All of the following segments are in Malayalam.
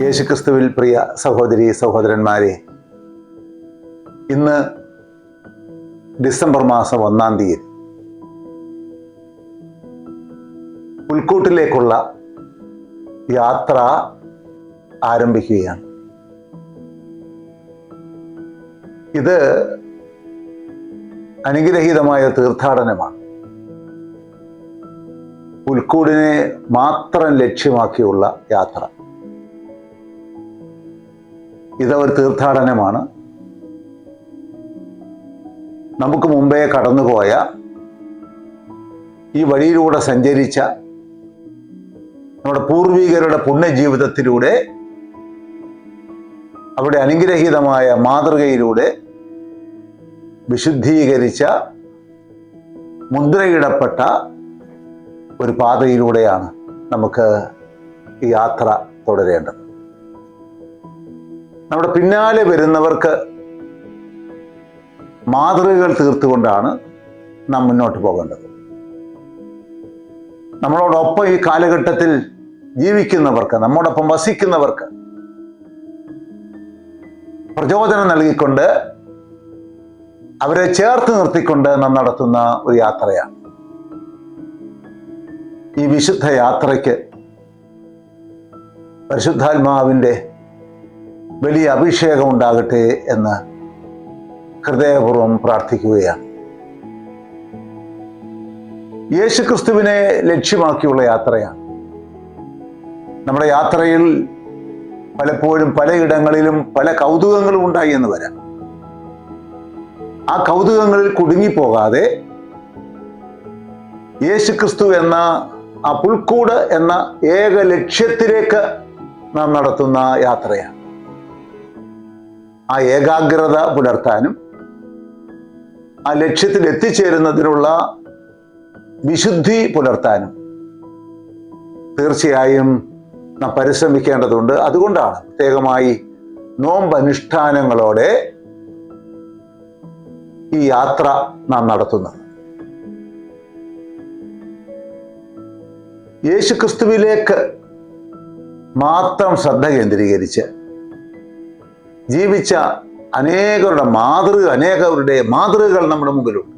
യേശുക്രിസ്തുവിൽ പ്രിയ സഹോദരി സഹോദരന്മാരെ, ഇന്ന് ഡിസംബർ മാസം 1-ാം തീയതി പുൽക്കൂട്ടിലേക്കുള്ള യാത്ര ആരംഭിക്കുകയാണ്. ഇത് അനുഗ്രഹീതമായ തീർത്ഥാടനമാണ്. പുൽക്കൂടിനെ മാത്രം ലക്ഷ്യമാക്കിയുള്ള യാത്ര. ഇതൊരു തീർത്ഥാടനമാണ്. നമുക്ക് മുമ്പേ കടന്നുപോയ, ഈ വഴിയിലൂടെ സഞ്ചരിച്ച നമ്മുടെ പൂർവികരുടെ പുണ്യജീവിതത്തിലൂടെ, അവിടെ അനുഗ്രഹീതമായ മാതൃകയിലൂടെ വിശുദ്ധീകരിച്ച, മുദ്രയിടപ്പെട്ട ഒരു പാതയിലൂടെയാണ് നമുക്ക് ഈ യാത്ര തുടരേണ്ടത്. നമ്മുടെ പിന്നാലെ വരുന്നവർക്ക് മാതൃകകൾ തീർത്തുകൊണ്ടാണ് നാം മുന്നോട്ട് പോകേണ്ടത്. നമ്മളോടൊപ്പം ഈ കാലഘട്ടത്തിൽ ജീവിക്കുന്നവർക്ക്, നമ്മോടൊപ്പം വസിക്കുന്നവർക്ക് പ്രചോദനം നൽകിക്കൊണ്ട്, അവരെ ചേർത്ത് നിർത്തിക്കൊണ്ട് നാം നടത്തുന്ന ഒരു യാത്രയാണ്. ഈ വിശുദ്ധ യാത്രയ്ക്ക് പരിശുദ്ധാത്മാവിൻ്റെ വലിയ അഭിഷേകം ഉണ്ടാകട്ടെ എന്ന് ഹൃദയപൂർവ്വം പ്രാർത്ഥിക്കുകയാണ്. യേശുക്രിസ്തുവിനെ ലക്ഷ്യമാക്കിയുള്ള യാത്രയാണ്. നമ്മുടെ യാത്രയിൽ പലപ്പോഴും പലയിടങ്ങളിലും പല കൗതുകങ്ങളും ഉണ്ടായി എന്ന് വരാം. ആ കൗതുകങ്ങളിൽ കുടുങ്ങിപ്പോകാതെ യേശുക്രിസ്തു എന്ന ആ പുൽക്കൂട് എന്ന ഏക ലക്ഷ്യത്തിലേക്ക് നാം നടത്തുന്ന യാത്രയാണ്. ആ ഏകാഗ്രത പുലർത്താനും ആ ലക്ഷ്യത്തിൽ എത്തിച്ചേരുന്നതിനുള്ള വിശുദ്ധി പുലർത്താനും തീർച്ചയായും നാം പരിശ്രമിക്കേണ്ടതുണ്ട്. അതുകൊണ്ടാണ് പ്രത്യേകമായി നോമ്പനുഷ്ഠാനങ്ങളോടെ ഈ യാത്ര നാം നടത്തുന്നത്. യേശുക്രിസ്തുവിലേക്ക് മാത്രം ശ്രദ്ധ കേന്ദ്രീകരിച്ച് ജീവിച്ച അനേകരുടെ മാതൃകകൾ നമ്മുടെ മുമ്പിലുണ്ട്.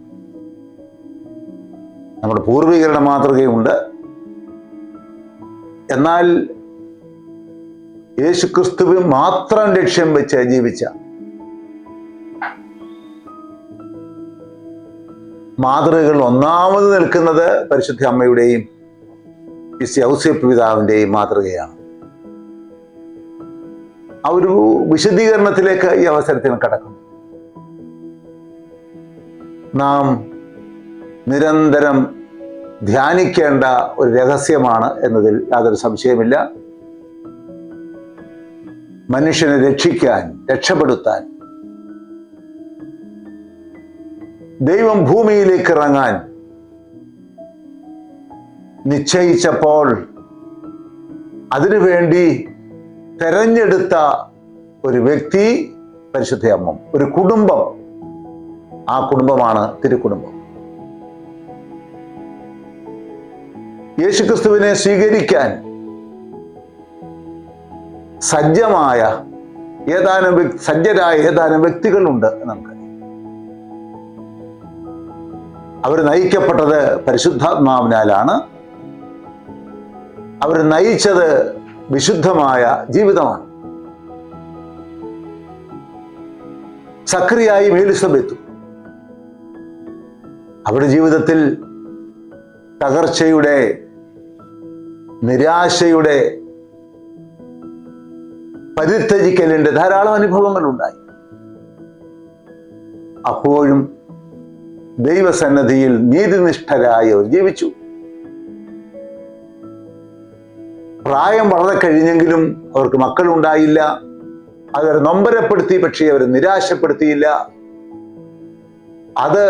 നമ്മുടെ പൂർവികരുടെ മാതൃകയുണ്ട്. എന്നാൽ യേശുക്രിസ്തുവിൽ മാത്രം ലക്ഷ്യം വെച്ച് ജീവിച്ച മാതൃകകൾ ഒന്നാമത് നിൽക്കുന്നത് പരിശുദ്ധ അമ്മയുടെയും ഔസേപ്പ് പിതാവിൻ്റെയും മാതൃകയാണ്. ആ ഒരു വിശദീകരണത്തിലേക്ക് ഈ അവസരത്തിൽ കടക്കുന്നു. നാം നിരന്തരം ധ്യാനിക്കേണ്ട ഒരു രഹസ്യമാണ് എന്നതിൽ യാതൊരു സംശയമില്ല. മനുഷ്യനെ രക്ഷിക്കാൻ, രക്ഷപ്പെടുത്താൻ, ദൈവം ഭൂമിയിലേക്ക് ഇറങ്ങാൻ നിശ്ചയിച്ചപ്പോൾ അതിനുവേണ്ടി തെരഞ്ഞെടുത്ത ഒരു വ്യക്തി പരിശുദ്ധ അമ്മ, ഒരു കുടുംബം. ആ കുടുംബമാണ് തിരുക്കുടുംബം. യേശുക്രിസ്തുവിനെ സ്വീകരിക്കാൻ സജ്ജരായ ഏതാനും വ്യക്തികളുണ്ട് നമുക്ക്. അവർ നയിക്കപ്പെട്ടത് പരിശുദ്ധാത്മാവിനാലാണ്. അവർ നയിച്ചത് വിശുദ്ധമായ ജീവിതമാണ്. സക്രിയായും എലിസബത്തും അവരുടെ ജീവിതത്തിൽ തകർച്ചയുടെ, നിരാശയുടെ, പരിത്യജിക്കലിന്റെ ധാരാളം അനുഭവങ്ങൾ ഉണ്ടായി. അപ്പോഴും ദൈവസന്നിധിയിൽ നീതിനിഷ്ഠരായി അവർ ജീവിച്ചു. പ്രായം വളരെ കഴിഞ്ഞെങ്കിലും അവർക്ക് മക്കളുണ്ടായില്ല. അവരെ നൊമ്പരപ്പെടുത്തി, പക്ഷേ അവർ നിരാശപ്പെടുത്തിയില്ല. അത്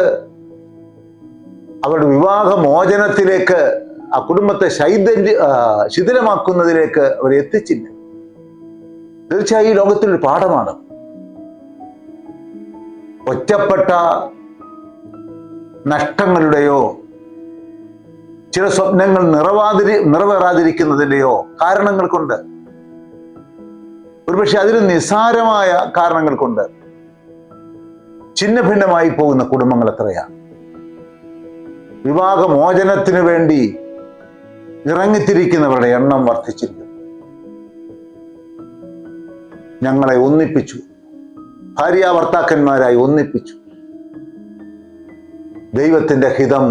അവരുടെ വിവാഹമോചനത്തിലേക്ക്, ആ കുടുംബത്തെ ശിഥിലമാക്കുന്നതിലേക്ക് അവർ എത്തിച്ചില്ല. തീർച്ചയായും ഈ ലോകത്തിലൊരു പാഠമാണ്. ഒറ്റപ്പെട്ട നഷ്ടങ്ങളുടെയോ ചില സ്വപ്നങ്ങൾ നിറവേറാതിരിക്കുന്നതിൻ്റെയോ കാരണങ്ങൾ കൊണ്ട് ഒരുപക്ഷെ അതിന് നിസ്സാരമായ കാരണങ്ങൾ കൊണ്ട് ഛിന്ന ഭിന്നമായി പോകുന്ന കുടുംബങ്ങൾ എത്രയാണ്. വിവാഹമോചനത്തിന് വേണ്ടി ഇറങ്ങിത്തിരിക്കുന്നവരുടെ എണ്ണം വർദ്ധിച്ചിരിക്കുന്നു. ഞങ്ങളെ ഒന്നിപ്പിച്ചു, ഭാര്യ ഭർത്താക്കന്മാരായി ഒന്നിപ്പിച്ചു. ദൈവത്തിന്റെ ഹിതം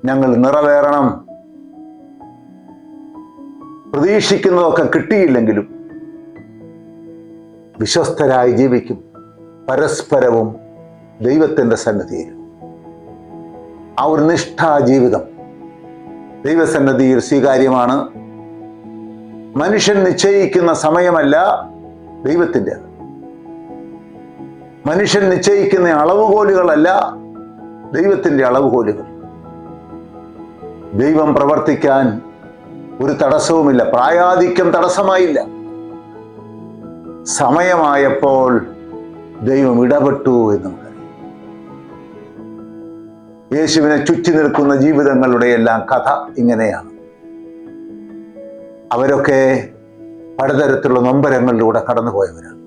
ഞങ്ങൾ നിറവേറണം. പ്രതീക്ഷിക്കുന്നതൊക്കെ കിട്ടിയില്ലെങ്കിലും വിശ്വസ്തരായി ജീവിക്കും, പരസ്പരവും ദൈവത്തിന്റെ സന്നിധിയിൽ. ആ ഒരു നിഷ്ഠാ ജീവിതം ദൈവസന്നിധിയിൽ സ്വീകാര്യമാണ്. മനുഷ്യൻ നിശ്ചയിക്കുന്ന സമയമല്ല ദൈവത്തിൻ്റെ. മനുഷ്യൻ നിശ്ചയിക്കുന്ന അളവുകോലുകളല്ല ദൈവത്തിന്റെ അളവുകോലുകൾ. ദൈവം പ്രവർത്തിക്കാൻ ഒരു തടസ്സവുമില്ല. പ്രായാധിക്യം തടസ്സമായില്ല. സമയമായപ്പോൾ ദൈവം ഇടപെട്ടു എന്ന് നമുക്കറിയാം. യേശുവിനെ ചുറ്റി നിൽക്കുന്ന ജീവിതങ്ങളുടെ എല്ലാം കഥ ഇങ്ങനെയാണ്. അവരൊക്കെ പലതരത്തിലുള്ള നൊമ്പരങ്ങളിലൂടെ കടന്നുപോയവരാണ്.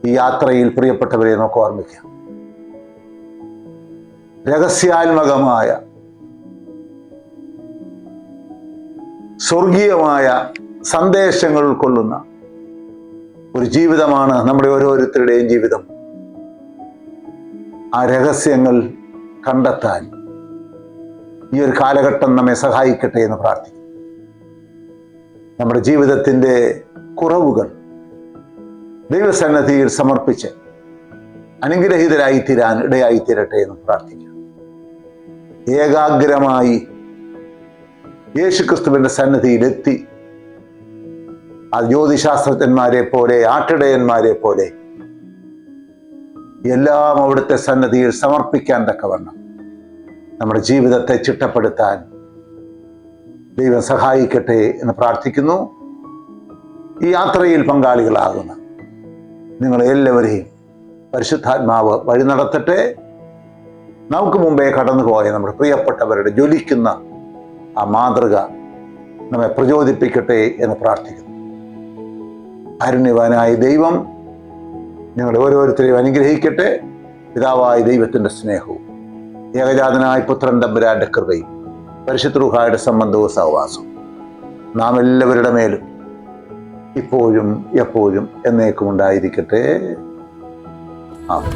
ഈ യാത്രയിൽ പ്രിയപ്പെട്ടവരെ നമുക്ക് ഓർമ്മിക്കാം. രഹസ്യാത്മകമായ സ്വർഗീയമായ സന്ദേശങ്ങൾ ഉൾക്കൊള്ളുന്ന ഒരു ജീവിതമാണ് നമ്മുടെ ഓരോരുത്തരുടെയും ജീവിതം. ആ രഹസ്യങ്ങൾ കണ്ടെത്താൻ ഈ ഒരു കാലഘട്ടം നമ്മെ സഹായിക്കട്ടെ എന്ന് പ്രാർത്ഥിക്കുന്നു. നമ്മുടെ ജീവിതത്തിൻ്റെ കുറവുകൾ ദൈവസന്നിധിയിൽ സമർപ്പിച്ച് അനുഗ്രഹീതരായി തീരാൻ ഇടയായി തീരട്ടെ എന്ന് പ്രാർത്ഥിക്കാം. ഏകാഗ്രമായി യേശുക്രിസ്തുവിന്റെ സന്നിധിയിലെത്തി ആ ജ്യോതിശാസ്ത്രജ്ഞന്മാരെ പോലെ, ആട്ടിടയന്മാരെ പോലെ എല്ലാം അവിടുത്തെ സന്നിധിയിൽ സമർപ്പിക്കാൻ തക്കവണ്ണം നമ്മുടെ ജീവിതത്തെ ചിട്ടപ്പെടുത്താൻ ദൈവം സഹായിക്കട്ടെ എന്ന് പ്രാർത്ഥിക്കുന്നു. ഈ യാത്രയിൽ പങ്കാളികളാകുന്ന നിങ്ങളെല്ലാവരെയും പരിശുദ്ധാത്മാവ് വഴി നടത്തട്ടെ. നമുക്ക് മുമ്പേ കടന്നുപോയ നമ്മുടെ പ്രിയപ്പെട്ടവരുടെ ജ്വലിക്കുന്ന ആ മാതൃക നമ്മെ പ്രചോദിപ്പിക്കട്ടെ എന്ന് പ്രാർത്ഥിക്കുന്നു. കാരുണ്യവാനായ ദൈവം നിങ്ങളെ ഓരോരുത്തരെയും അനുഗ്രഹിക്കട്ടെ. പിതാവായ ദൈവത്തിന്റെ സ്നേഹവും ഏകജാതനായ പുത്രൻ തമ്പുരാന്റെ കൃപയും പരിശുദ്ധ റൂഹായുടെ സംബന്ധവും സഹവാസവും നാം എല്ലാവരുടെ മേലും ഇപ്പോഴും എപ്പോഴും എന്നേക്കും ഉണ്ടായിരിക്കട്ടെ. ആമേൻ.